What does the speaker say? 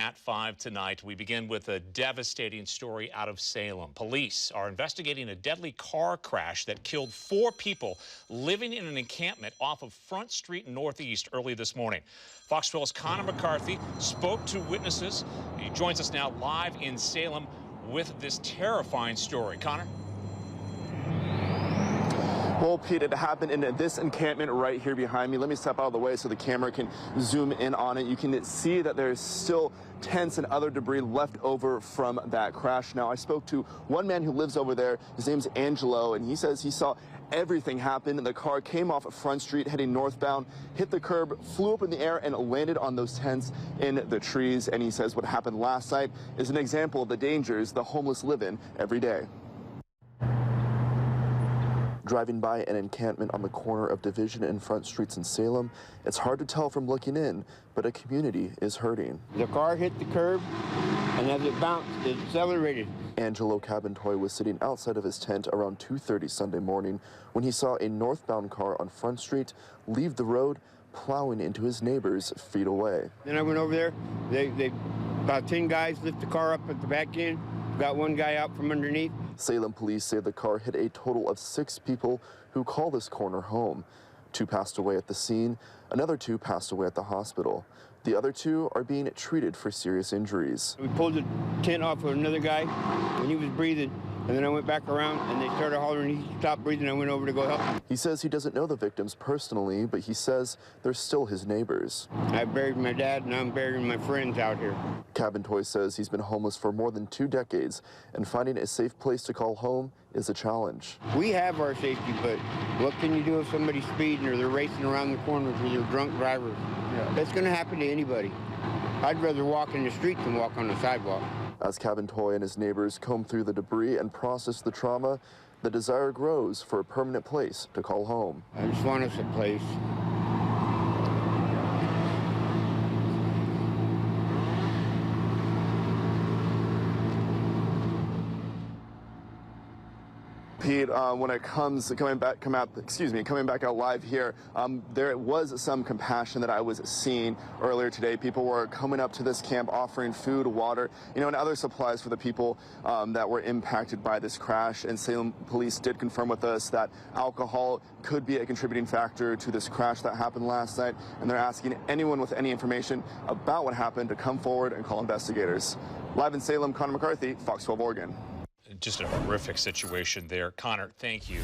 at 5 tonight. We begin with a devastating story out of Salem. Police are investigating a deadly car crash that killed 4 people living in an encampment off of Front Street Northeast early this morning. Fox 12's Connor McCarthy spoke to witnesses. He joins us now live in Salem with this terrifying story. Connor? Well, Pete, it happened in this encampment right here behind me. Let me step out of the way so the camera can zoom in on it. You can see that there's still tents and other debris left over from that crash. Now, I spoke to one man who lives over there. His name's Angelo, and he says he saw everything happen. The car came off Front Street heading northbound, hit the curb, flew up in the air, and landed on those tents in the trees. And he says what happened last night is an example of the dangers the homeless live in every day. Driving by an encampment on the corner of Division and Front Streets in Salem, it's hard to tell from looking in, but a community is hurting. The car hit the curb, and as it bounced, it accelerated. Angelo CABANTOY was sitting outside of his tent around 2:30 Sunday morning when he saw a northbound car on Front Street leave the road, plowing into his neighbors feet away. Then I went over there. They about 10 guys lift the car up at the back end, got one guy out from underneath. Salem police say the car hit a total of 6 people who call this corner home. 2 passed away at the scene. Another 2 passed away at the hospital. The other 2 are being treated for serious injuries. We pulled the tent off of another guy, and he was breathing. And then I went back around, and they started hollering. He stopped breathing. I went over to go help him. He says he doesn't know the victims personally, but he says they're still his neighbors. I buried my dad, and I'm burying my friends out here. CABANTOY says he's been homeless for more than 2 decades, and finding a safe place to call home is a challenge. We have our safety, but what can you do if somebody's speeding or they're racing around the corners or they're drunk drivers? Yeah. That's going to happen to anybody. I'd rather walk in the street than walk on the sidewalk. As CABANTOY and his neighbors comb through the debris and process the trauma, the desire grows for a permanent place to call home. I just want us a place. Pete, when it comes coming back out live here, there was some compassion that I was seeing earlier today. People were coming up to this camp offering food, water, and other supplies for the people that were impacted by this crash. And Salem police did confirm with us that alcohol could be a contributing factor to this crash that happened last night. And they're asking anyone with any information about what happened to come forward and call investigators. Live in Salem, Connor McCarthy, Fox 12 Oregon. Just a horrific situation there. Connor, thank you.